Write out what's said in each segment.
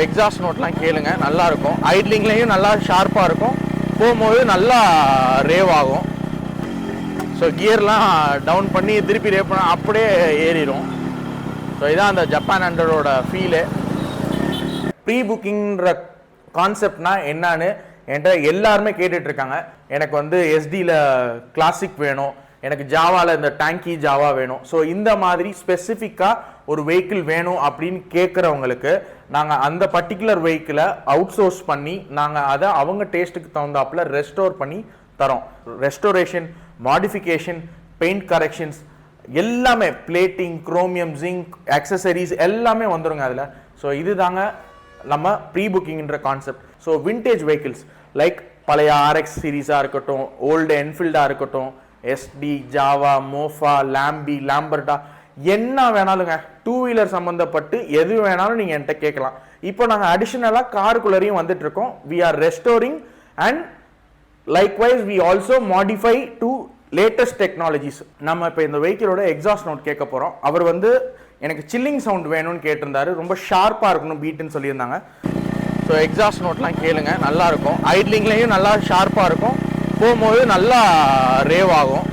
Exhaust நோட்லாம் கேளுங்க, நல்லா இருக்கும். ஐட்லிங்லேயும் நல்லா ஷார்ப்பாக இருக்கும், போகும்போது நல்லா ரேவ் ஆகும். ஸோ கியர்லாம் டவுன் பண்ணி திருப்பி ரேவ் பண்ண அப்படியே ஏறிடும். ஸோ இதான் அந்த ஜப்பான் ஹண்ட்ரடோட ஃபீலு. ப்ரீ புக்கிங்கிற கான்செப்ட்னா என்னன்னு என்கிட்ட எல்லாருமே கேட்டுட்ருக்காங்க. எனக்கு வந்து எஸ்டியில் கிளாசிக் வேணும், எனக்கு ஜாவாவில் இந்த டேங்கி ஜாவா வேணும். ஸோ இந்த மாதிரி ஸ்பெசிஃபிக்காக ஒரு வெஹிக்கிள் வேணும் அப்படின்னு கேட்குறவங்களுக்கு நாங்கள் அந்த பர்டிகுலர் வெஹிக்கிளை அவுட் சோர்ஸ் பண்ணி நாங்கள் அதை அவங்க டேஸ்ட்டுக்கு தகுந்தாப்பில் ரெஸ்டோர் பண்ணி தரோம். ரெஸ்டோரேஷன், மாடிஃபிகேஷன், பெயிண்ட் கரெக்ஷன்ஸ் எல்லாமே, பிளேட்டிங், குரோமியம், ஜிங்க், ஆக்சசரிஸ் எல்லாமே வந்துருங்க அதில். ஸோ இது தாங்க நம்ம ப்ரீ புக்கிங்ன்ற concept. So vintage vehicles like பழைய RX சீரீஸாக இருக்கட்டும், ஓல்டு என்ஃபீல்டாக இருக்கட்டும், எஸ்டி, ஜாவா, மோஃபா, லாம்பி, லாம்பர்டா, என்ன வேணாலுங்க, டூ வீலர் சம்மந்தப்பட்டு எது வேணாலும் நீங்கள் என்கிட்ட கேட்கலாம். இப்போ நாங்கள் அடிஷ்னலாக காருக்குள்ளரையும் வந்துட்டு இருக்கோம். We are restoring and likewise we also modify to latest technologies. நம்ம இப்போ இந்த வெஹிக்கிளோட எக்ஸாஸ்ட் நோட் கேட்க போகிறோம். அவர் வந்து எனக்கு சில்லிங் சவுண்ட் வேணும்னு கேட்டிருந்தாரு, ரொம்ப ஷார்ப்பாக இருக்கணும் பீட்டுன்னு சொல்லியிருந்தாங்க. ஸோ எக்ஸாஸ்ட் நோட்லாம் கேளுங்க, நல்லா இருக்கும். ஐட்லிங்லேயும் நல்லா ஷார்ப்பாக இருக்கும், போகும்போது நல்லா ரேவ் ஆகும்.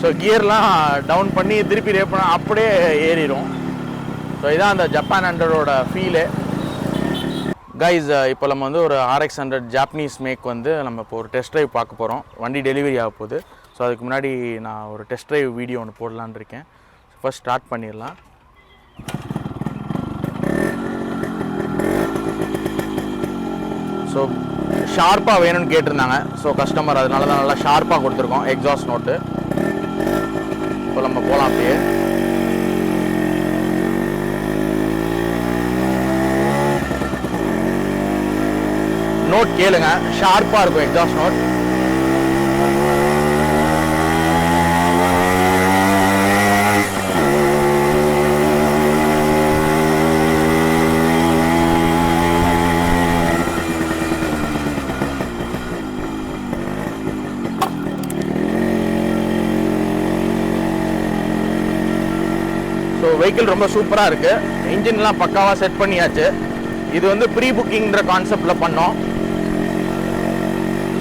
ஸோ கியர்லாம் டவுன் பண்ணி திருப்பி ரேவ் பண்ண அப்படியே ஏறிடும். ஸோ இதான் அந்த ஜப்பான் ஹண்ட்ரடோட ஃபீலு. கைஸ், இப்போ நம்ம வந்து ஒரு RX100 ஜாப்பனீஸ் மேக் வந்து நம்ம இப்போ ஒரு டெஸ்ட் ட்ரைவ் பார்க்க போகிறோம். வண்டி டெலிவரி ஆக போகுது. ஸோ அதுக்கு முன்னாடி நான் ஒரு டெஸ்ட் ட்ரைவ் வீடியோ ஒன்று போடலான்னு இருக்கேன். ஃபர்ஸ்ட் ஸ்டார்ட் பண்ணிடலாம். ஸோ ஷார்ப்பாக வேணும்னு கேட்டிருந்தாங்க. ஸோ கஸ்டமர் அதனால தான் நல்லா ஷார்ப்பாக கொடுத்துருக்கோம் எக்ஸாஸ்ட் நோட்டு. இப்போ நம்ம போகலாம் அப்படியே. நோட் கேளுங்க, ஷார்ப்பாக இருக்கும் எக்ஸாஸ்ட் நோட். ஸோ வெஹிக்கிள் ரொம்ப சூப்பராக இருக்குது. இன்ஜின்லாம் பக்காவாக செட் பண்ணியாச்சு. இது வந்து ப்ரீ புக்கிங்கிற கான்செப்டில் பண்ணோம்.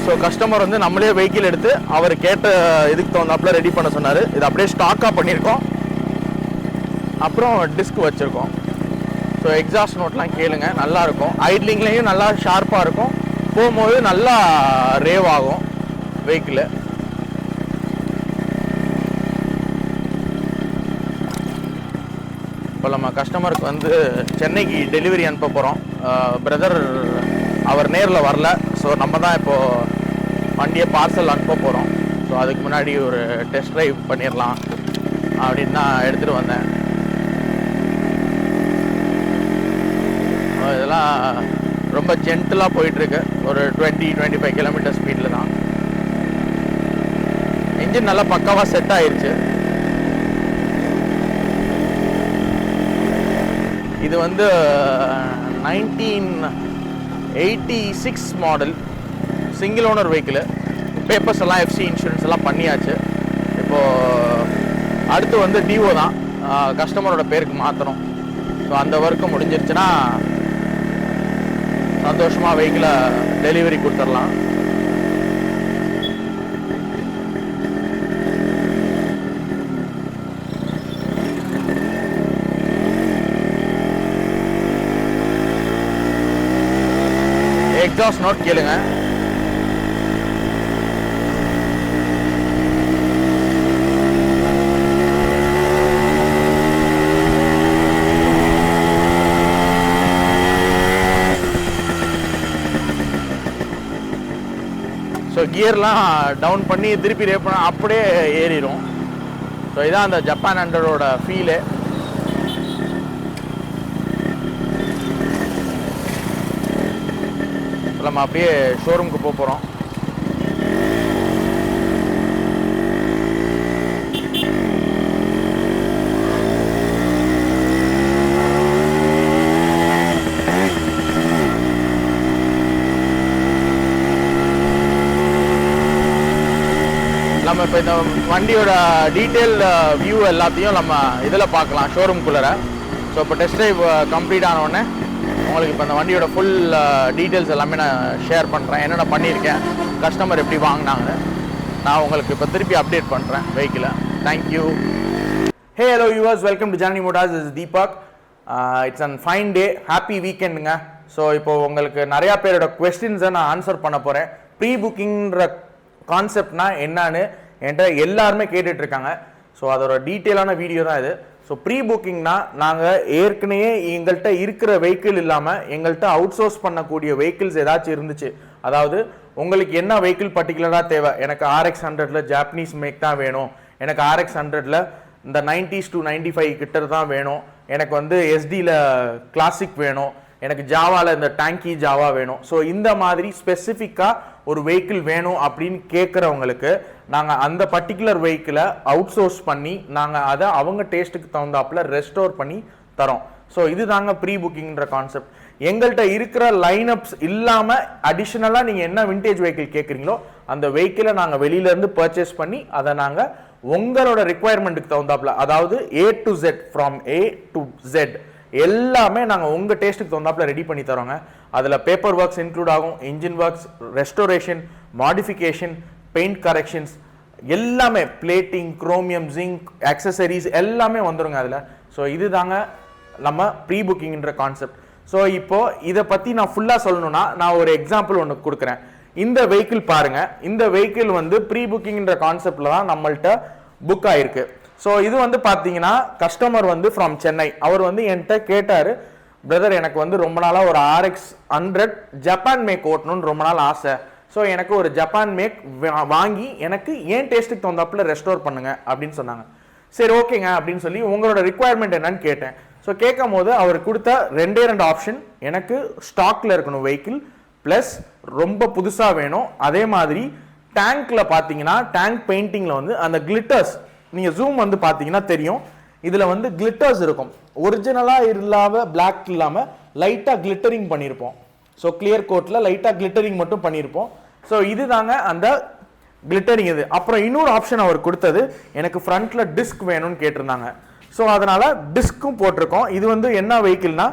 ஸோ கஸ்டமர் வந்து நம்மளே வெஹிக்கிள் எடுத்து அவர் கேட்ட இதுக்கு தகுந்தாப்பில் ரெடி பண்ண சொன்னார். இது அப்படியே ஸ்டாக்காக பண்ணியிருக்கோம். அப்புறம் டிஸ்க் வச்சுருக்கோம். ஸோ எக்ஸாஸ்ட் நோட்லாம் கேளுங்க, நல்லாயிருக்கும். ஐட்லிங்லேயும் நல்லா ஷார்ப்பாக இருக்கும், போகும்போது நல்லா ரேவ் ஆகும் வெஹிக்கிள். இப்போ நம்ம கஸ்டமருக்கு வந்து சென்னைக்கு டெலிவரி அனுப்ப போகிறோம். பிரதர் அவர் நேரில் வரல. ஸோ நம்ம தான் இப்போது வண்டியை பார்சல் அனுப்ப போகிறோம். ஸோ அதுக்கு முன்னாடி ஒரு டெஸ்ட் ட்ரைவ் பண்ணிடலாம் அப்படின்னு தான் எடுத்துகிட்டு வந்தேன். இதெல்லாம் ரொம்ப ஜென்டிலாக போயிட்டுருக்கு. ஒரு 20-25 கிலோமீட்டர் ஸ்பீடில் தான். இன்ஜின் நல்லா பக்காவாக செட் ஆயிடுச்சு. இது வந்து 1986 model single owner vehicle. Papers எல்லாம் FC இன்சூரன்ஸ் எல்லாம் பண்ணியாச்சு. இப்போது அடுத்து வந்து டிஓ தான் கஸ்டமரோட பேருக்கு மாற்றணும். ஸோ அந்த ஒர்க்கு முடிஞ்சிருச்சுன்னா சந்தோஷமாக வெஹிக்கிளை டெலிவரி கொடுத்துடலாம். எக்ஸாஸ்ட் நோட் கேளுங்க. ஸோ கியர்லாம் டவுன் பண்ணி திருப்பி ரேவ் பண்ண அப்படியே ஏறிடும். ஸோ இதான் அந்த ஜப்பான் ஹண்ட்ரடோட ஃபீலு. நம்ம அப்படியே ஷோரூமுக்கு போக போகிறோம். நம்ம இப்போ இந்த வண்டியோட டீட்டெயில் வியூ எல்லாத்தையும் நம்ம இதில் பார்க்கலாம் ஷோரூம்குள்ளே. ஸோ இப்போ டெஸ்ட் ட்ரைவ் கம்ப்ளீட் ஆனவுடனே உங்களுக்கு இப்போ அந்த வண்டியோட ஃபுல் டீட்டெயில்ஸ் எல்லாமே நான் ஷேர் பண்ணுறேன். என்னென்ன பண்ணியிருக்கேன், கஸ்டமர் எப்படி வாங்கினாங்கன்னு நான் உங்களுக்கு இப்போ திருப்பி அப்டேட் பண்ணுறேன் வெஹிக்கிளை. Thank you. Hey hello yours, welcome to Johnny Motors. Is Deepak. It's an fine day, happy வீக்கெண்டுங்க. ஸோ இப்போ உங்களுக்கு நிறையா பேரோட கொஸ்டின்ஸை நான் ஆன்சர் பண்ண போகிறேன். ப்ரீ புக்கிங்கிற கான்செப்ட்னா என்னன்னு என்கிட்ட எல்லாருமே கேட்டுட்ருக்காங்க. ஸோ அதோட டீட்டெயிலான வீடியோ தான் இது. ஸோ ப்ரீ புக்கிங்னா நாங்கள் ஏற்கனவே எங்கள்கிட்ட இருக்கிற வெஹிக்கிள் இல்லாமல் எங்கள்கிட்ட அவுட் சோர்ஸ் பண்ணக்கூடிய வெஹிக்கிள்ஸ் ஏதாச்சும் இருந்துச்சு. அதாவது உங்களுக்கு என்ன வெஹிக்கிள் பர்டிகுலராக தேவை, எனக்கு RX100ல் ஜாப்பனீஸ் மேக் தான் வேணும், எனக்கு RX100ல் இந்த 90s to 95 கிட்ட தான் வேணும், எனக்கு வந்து YEZDியில் கிளாசிக் வேணும், எனக்கு ஜாவாவில் இந்த டேங்கி ஜாவா வேணும். ஸோ இந்த மாதிரி ஸ்பெசிஃபிக்காக ஒரு வெஹிக்கிள் வேணும் அப்படின்னு கேட்குறவங்களுக்கு நாங்கள் அந்த பர்டிகுலர் வெஹிக்கிளை அவுட் சோர்ஸ் பண்ணி நாங்கள் அதை அவங்க டேஸ்ட்டுக்கு தகுந்தாப்பில் ரெஸ்டோர் பண்ணி தரோம். ஸோ இது தாங்க ப்ரீ புக்கிங்ன்ற கான்செப்ட். எங்கள்கிட்ட இருக்கிற லைனப்ஸ் இல்லாமல் அடிஷ்னலாக நீங்கள் என்ன விண்டேஜ் வெஹிக்கிள் கேட்குறீங்களோ அந்த வெஹிக்கிளை நாங்கள் வெளியிலேருந்து பர்ச்சேஸ் பண்ணி அதை நாங்கள் உங்களோட ரிக்குவயர்மெண்ட்டுக்கு தகுந்தாப்பில், அதாவது A to Z, from A to Z எல்லாமே நாங்கள் உங்கள் டேஸ்ட்டுக்கு தகுந்தாப்பில் ரெடி பண்ணி தரோங்க. அதில் பேப்பர் ஒர்க்ஸ் இன்க்ளூட் ஆகும், engine works, restoration, modification, paint corrections எல்லாமே, பிளேட்டிங், குரோமியம், ஜிங்க், ஆக்சசரிஸ் எல்லாமே வந்துடுங்க அதில். ஸோ இது தாங்க நம்ம ப்ரீ புக்கிங்ன்ற கான்செப்ட். ஸோ இப்போது இதை பற்றி நான் ஃபுல்லாக சொல்லணும்னா நான் ஒரு எக்ஸாம்பிள் ஒன்று கொடுக்குறேன். இந்த வெஹிக்கிள் பாருங்கள். இந்த வெஹிக்கிள் வந்து ப்ரீ புக்கிங்ன்ற கான்செப்டில் தான் நம்மள்கிட்ட புக் ஆகிருக்கு. ஸோ இது வந்து பார்த்தீங்கன்னா கஸ்டமர் வந்து ஃப்ரம் சென்னை. அவர் வந்து என்கிட்ட கேட்டார், பிரதர் எனக்கு வந்து ரொம்ப நாளாக ஒரு RX100 ஜப்பான் மேக் ஓட்டணும்னு ரொம்ப நாள் ஆசை. ஸோ எனக்கு ஒரு ஜப்பான் மேக் வாங்கி எனக்கு ஏன் டேஸ்ட்டுக்கு தகுந்தாப்பில் ரெஸ்டோர் பண்ணுங்க அப்படின்னு சொன்னாங்க. சரி ஓகேங்க அப்படின்னு சொல்லி உங்களோட ரிக்குவயர்மெண்ட் என்னன்னு கேட்டேன். ஸோ கேட்கும் போது அவர் கொடுத்த ரெண்டு ஆப்ஷன், எனக்கு ஸ்டாக்ல இருக்கணும் வெஹிக்கிள், ப்ளஸ் ரொம்ப புதுசாக வேணும். அதே மாதிரி டேங்க்ல பார்த்தீங்கன்னா டேங்க் பெயிண்டிங்கில் வந்து அந்த கிளிட்டர்ஸ், நீங்கள் ஜூம் வந்து பார்த்தீங்கன்னா தெரியும், இதில் வந்து கிளிட்டர்ஸ் இருக்கும். ஒரிஜினலாக இல்லாமல் பிளாக் இல்லாமல் லைட்டாக கிளிட்டரிங் பண்ணியிருப்போம். ஸோ கிளியர் கோட்டில் லைட்டாக கிளிட்டரிங் மட்டும் பண்ணியிருப்போம். ஸோ இது தாங்க அந்த கிளிட்டரிங் இது. அப்புறம் இன்னொரு ஆப்ஷன் அவர் கொடுத்தது, எனக்கு ஃப்ரண்ட்டில் டிஸ்க் வேணும்னு கேட்டிருந்தாங்க. ஸோ அதனால் டிஸ்க்கும் போட்டிருக்கோம். இது வந்து என்ன வெஹிக்கிள்னா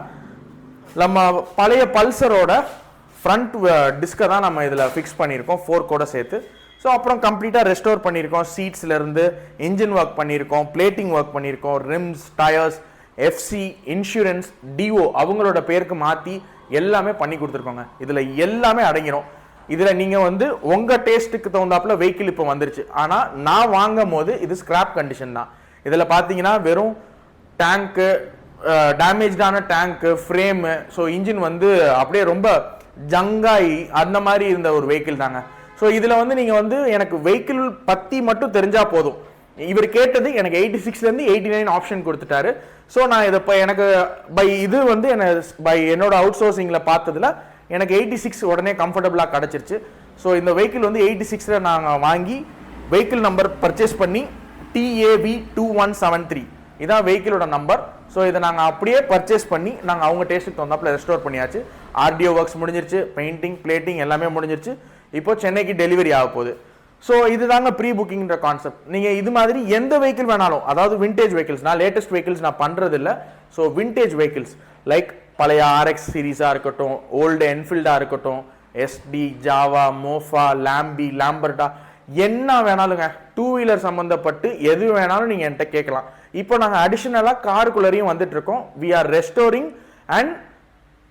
நம்ம பழைய பல்சரோட ஃப்ரண்ட் டிஸ்கை தான் நம்ம இதில் ஃபிக்ஸ் பண்ணியிருக்கோம், ஃபோர்க்கோட சேர்த்து. ஸோ அப்புறம் கம்ப்ளீட்டாக ரெஸ்டோர் பண்ணியிருக்கோம். சீட்ஸ்லேருந்து இன்ஜின் ஒர்க் பண்ணியிருக்கோம், பிளேட்டிங் ஒர்க் பண்ணியிருக்கோம், rims, tyres, FC, insurance, DO அவங்களோட பேருக்கு மாற்றி எல்லாமே பண்ணி கொடுத்துருக்கோங்க. இதில் எல்லாமே அடங்கிடும். இதில் நீங்கள் வந்து உங்கள் டேஸ்ட்டுக்கு தகுந்தாப்பில் வெஹிக்கிள் இப்போ வந்துருச்சு. ஆனால் நான் வாங்கும் போது இது ஸ்கிராப் கண்டிஷன் தான். இதில் பார்த்தீங்கன்னா வெறும் டேங்க்கு, டேமேஜான டேங்க்கு, ஃப்ரேமு, ஸோ இன்ஜின் வந்து அப்படியே ரொம்ப ஜங்காய் அந்த மாதிரி இருந்த ஒரு வெஹிக்கிள் தாங்க. ஸோ இதில் வந்து நீங்கள் வந்து எனக்கு வெஹிக்கிள் பற்றி மட்டும் தெரிஞ்சால் போதும். இவர் கேட்டது எனக்கு 86லேருந்து 89 ஆப்ஷன் கொடுத்துட்டாரு. ஸோ நான் இதை இப்போ எனக்கு இது வந்து என்னோட அவுட் சோர்சிங்கில் பார்த்ததில் எனக்கு 86 உடனே கம்ஃபர்டபுளாக கிடச்சிருச்சு. ஸோ இந்த வெஹிக்கிள் வந்து 86ல் நாங்கள் வாங்கி வெஹிக்கிள் நம்பர் பர்ச்சேஸ் பண்ணி TAV2173 இதான் வெஹிக்கிளோட நம்பர். ஸோ இதை நாங்கள் அப்படியே பர்ச்சேஸ் பண்ணி நாங்கள் அவங்க டேஸ்ட்டுக்கு தகுந்தாப்பில் ரெஸ்டோர் பண்ணியாச்சு. RDO ஒர்க்ஸ் முடிஞ்சிருச்சு, பெயிண்டிங், பிளேட்டிங் எல்லாமே முடிஞ்சிருச்சு. இப்போ சென்னைக்கு டெலிவரி ஆக போகுது. ஸோ இதுதாங்க ப்ரீ புக்கிங்ன்ற கான்செப்ட். நீங்கள் இது மாதிரி எந்த வெஹிக்கிள் வேணாலும், அதாவது விண்டேஜ் வெஹிக்கிள்ஸ், நான் லேட்டஸ்ட் வெஹிக்கிள்ஸ் நான் பண்ணுறது இல்லை. ஸோ விண்டேஜ் வெஹிக்கிள்ஸ் லைக் பழைய RX சீரீஸாக இருக்கட்டும், ஓல்டு என்ஃபீல்டாக இருக்கட்டும், SD, ஜாவா, மோஃபா, லாம்பி, லாம்பர்டா என்ன வேணாலுங்க, டூ வீலர் சம்மந்தப்பட்டு எது வேணாலும் நீங்கள் என்கிட்ட கேட்கலாம். இப்போ நாங்கள் அடிஷ்னலாக காருக்குள்ளரையும் வந்துட்டு இருக்கோம். We are restoring and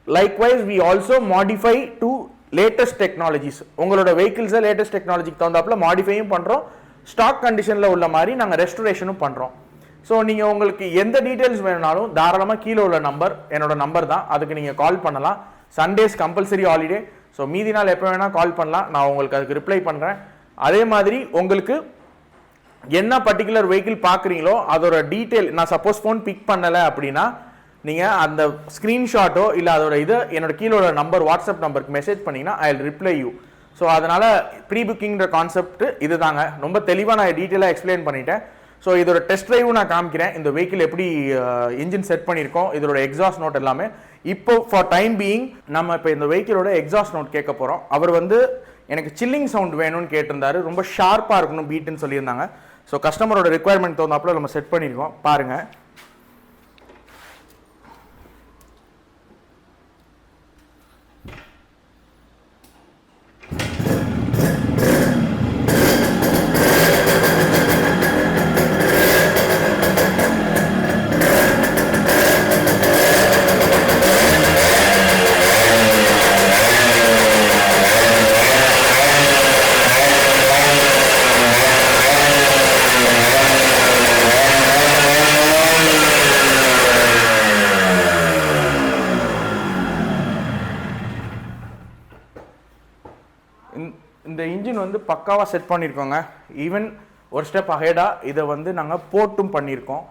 likewise we also modify to latest technologies. உங்களோட வெஹிக்கிள்ஸை லேட்டஸ்ட் டெக்னாலஜிக்கு தகுந்தாப்பில் மாடிஃபையும் பண்ணுறோம், ஸ்டாக் கண்டிஷனில் உள்ள மாதிரி நாங்கள் ரெஸ்டோரேஷனும் பண்ணுறோம். ஸோ நீங்கள் உங்களுக்கு எந்த டீட்டெயில்ஸ் வேணுனாலும் தாராளமாக கீழே உள்ள நம்பர் என்னோட நம்பர் தான், அதுக்கு நீங்கள் கால் பண்ணலாம். Sundays compulsory holiday. ஸோ மீதி நாள் எப்போ வேணால் கால் பண்ணலாம், நான் உங்களுக்கு அதுக்கு ரிப்ளை பண்ணுறேன். அதே மாதிரி உங்களுக்கு என்ன பர்டிகுலர் வெஹிக்கிள் பார்க்குறீங்களோ அதோட டீட்டெயில், நான் சப்போஸ் ஃபோன் பிக் பண்ணலை அப்படின்னா நீங்கள் அந்த ஸ்க்ரீன்ஷாட்டோ இல்லை அதோட இதை என்னோட கீழோட நம்பர், வாட்ஸ்அப் நம்பருக்கு மெசேஜ் பண்ணிங்கன்னா I will reply you. So அதனால் ப்ரீ புக்கிங்கிற கான்செப்ட் இது தாங்க. ரொம்ப தெளிவாக நான் டீட்டெயிலாக எக்ஸ்பிளைன் பண்ணிட்டேன். ஸோ இதோட டெஸ்ட் ட்ரைவும் நான் காமிக்கிறேன், இந்த வெஹிக்கிள் எப்படி இன்ஜின் செட் பண்ணியிருக்கோம், இதோட எக்ஸாஸ்ட் நோட் எல்லாமே. இப்போ ஃபார் டைம் பீயிங் நம்ம இப்போ இந்த வெஹிக்கிளோட எக்ஸாஸ்ட் நோட் கேட்க போகிறோம். அவர் வந்து எனக்கு சில்லிங் சவுண்ட் வேணும்னு கேட்டிருந்தாரு, ரொம்ப ஷார்ப்பாக இருக்கணும் பீட்டுன்னு சொல்லியிருந்தாங்க. ஸோ கஸ்டமரோட ரெக்குவயர்மெண்ட் தகுந்தாப்புல நம்ம செட் பண்ணியிருக்கோம். பாருங்கள், வந்து பக்காவாக செட் பண்ணியிருக்கோங்க. ஈவன் ஒரு ஸ்டெப் அஹெடாக இதை வந்து நாங்கள் போட்டும் பண்ணியிருக்கோம்.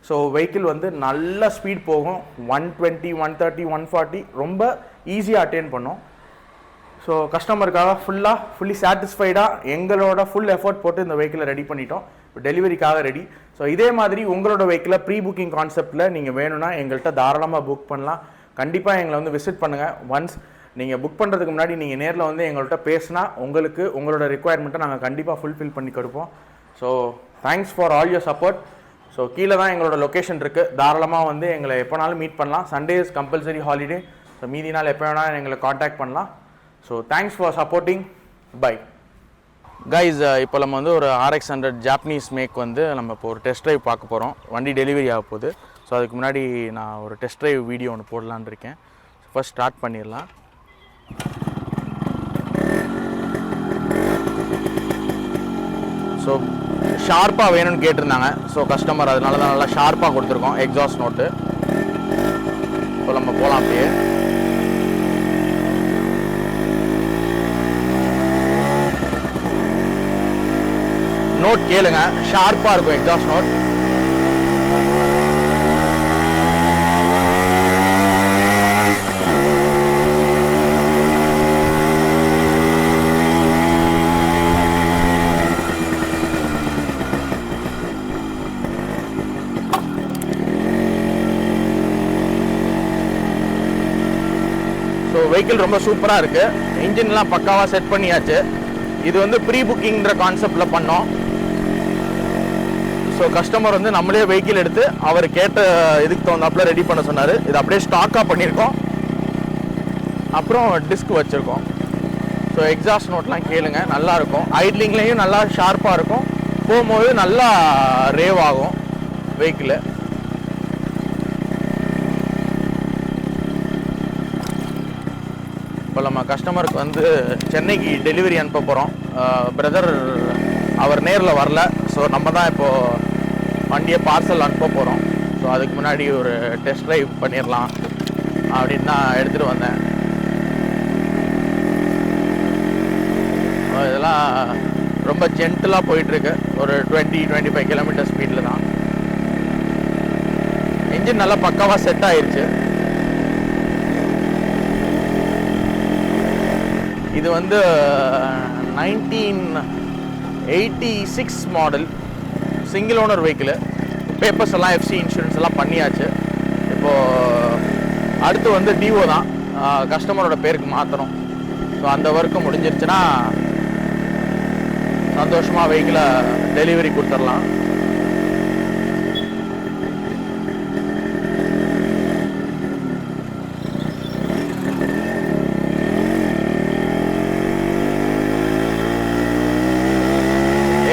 ஸோ வெஹிக்கிள் வந்து நல்ல ஸ்பீட் போகும். 120, 130, 140 ரொம்ப ஈஸியாக அட்டெயின் பண்ணோம். ஸோ கஸ்டமருக்காக ஃபுல்லி சாட்டிஸ்ஃபைடாக எங்களோட ஃபுல் எஃபர்ட் போட்டு இந்த வெஹிக்கிளை ரெடி பண்ணிட்டோம். இப்போ டெலிவரிக்காக ரெடி. ஸோ இதே மாதிரி உங்களோட வெஹிக்கிளை ப்ரீ புக்கிங் கான்செப்டில் நீங்கள் வேணும்னா எங்கள்கிட்ட தாராளமாக புக் பண்ணலாம். கண்டிப்பாக எங்களை வந்து விசிட் பண்ணுங்கள். ஒன்ஸ் நீங்கள் புக் பண்ணுறதுக்கு முன்னாடி நீங்கள் நேரில் வந்து எங்கள்கிட்ட பேசினா உங்களுக்கு உங்களோட ரிக்குவயர்மெண்ட்டை நாங்கள் கண்டிப்பாக ஃபுல்ஃபில் பண்ணி கொடுப்போம். So thanks for all your support. So கீழே தான் எங்களோட லொக்கேஷன் இருக்குது. தாராளமாக வந்து எங்களை எப்போனாலும் மீட் பண்ணலாம். Sundays compulsory holiday. ஸோ மீதி நாள் எப்போ வேணாலும் எங்களை காண்டாக்ட் பண்ணலாம். So thanks for supporting. Bye guys. இப்போ நம்ம வந்து ஒரு RX100 ஜாப்பனீஸ் மேக் வந்து நம்ம இப்போ ஒரு டெஸ்ட் ட்ரைவ் பார்க்க போகிறோம். வண்டி டெலிவரி ஆக போகுது. ஸோ அதுக்கு முன்னாடி நான் ஒரு டெஸ்ட் ட்ரைவ் வீடியோ ஒன்று போடலான்னு இருக்கேன். ஃபர்ஸ்ட் ஸ்டார்ட் பண்ணிடலாம். ஸோ ஷார்ப்பாக வேணும்னு கேட்டிருந்தாங்க. ஸோ கஸ்டமர் அதனால தான் நல்லா ஷார்ப்பாக கொடுத்துருக்கோம் எக்ஸாஸ்ட் நோட்டு. இப்போ நம்ம போகலாம். அப்படியே நோட் கேளுங்க, ஷார்ப்பாக இருக்கும் எக்ஸாஸ்ட் நோட். ஸோ வெஹிக்கிள் ரொம்ப சூப்பராக இருக்குது. இன்ஜின்லாம் பக்காவாக செட் பண்ணியாச்சு. இது வந்து ப்ரீ புக்கிங்ன்ற கான்செப்டில் பண்ணோம். ஸோ கஸ்டமர் வந்து நம்மளே வெஹிக்கிள் எடுத்து அவர் கேட்ட இதுக்கு தகுந்தாப்பில் ரெடி பண்ண சொன்னார். இது அப்படியே ஸ்டாக்காக பண்ணியிருக்கோம். அப்புறம் டிஸ்க் வச்சுருக்கோம். ஸோ எக்ஸாஸ்ட் நோட்லாம் கேளுங்க, நல்லாயிருக்கும். ஐட்லிங்லேயும் நல்லா ஷார்ப்பாக இருக்கும். போகும்போது நல்லா ரேவ் ஆகும் வெஹிக்கிள். இப்போ நம்ம கஸ்டமருக்கு வந்து சென்னைக்கு டெலிவரி அனுப்ப போகிறோம். பிரதர் அவர் நேரில் வரல. ஸோ நம்ம தான் இப்போது வண்டியை பார்சல் அனுப்ப போகிறோம். ஸோ அதுக்கு முன்னாடி ஒரு டெஸ்ட் ட்ரைவ் பண்ணிடலாம் அப்படின்னு தான் எடுத்துகிட்டு வந்தேன். இதெல்லாம் ரொம்ப ஜென்டலாக போயிட்டுருக்கு. ஒரு 20-25 கிலோமீட்டர் ஸ்பீடில் தான். இன்ஜின் நல்லா பக்காவாக செட் ஆயிடுச்சு. இது வந்து 1986 model single owner vehicle. Papers எல்லாம் FC இன்சூரன்ஸ் எல்லாம் பண்ணியாச்சு. இப்போது அடுத்து வந்து டிஓ தான் கஸ்டமரோட பேருக்கு மாற்றணும். ஸோ அந்த ஒர்க்கு முடிஞ்சிருச்சுன்னா சந்தோஷமாக வெஹிக்கிளை டெலிவரி கொடுத்துடலாம்.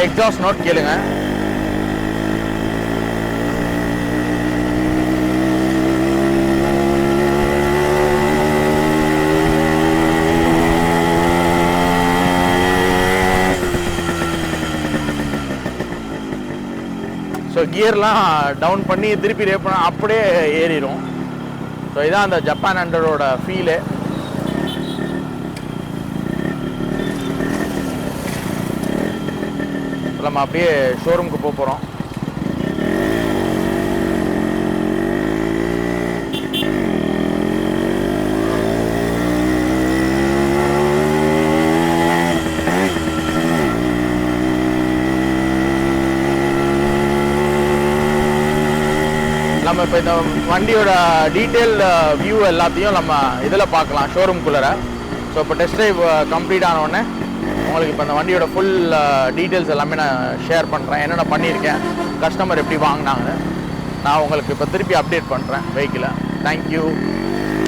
எக்ஸாஸ்ட் நோட் கேளுங்க. ஸோ கியர்லாம் டவுன் பண்ணி திருப்பி ரேப் பண்ண அப்படியே ஏறிடும். ஸோ இதான் அந்த ஜப்பான் 100ஓட ஃபீலு. நம்ம அப்படியே ஷோரூமுக்கு போக போகிறோம். நம்ம இப்போ இந்த வண்டியோட டீட்டெயில் வியூ எல்லாத்தையும் நம்ம இதில் பார்க்கலாம் ஷோரூம்குள்ளே. ஸோ இப்போ டெஸ்ட் ட்ரைவ் கம்ப்ளீட் ஆனோடனே உங்களுக்கு இப்போ இந்த வண்டியோட ஃபுல் டீட்டெயில்ஸ் எல்லாமே நான் ஷேர் பண்ணுறேன். என்னென்ன பண்ணியிருக்கேன், கஸ்டமர் எப்படி வாங்கினாங்க, நான் உங்களுக்கு இப்போ திருப்பி அப்டேட் பண்ணுறேன் வெஹிக்கிளை. தேங்க்யூ.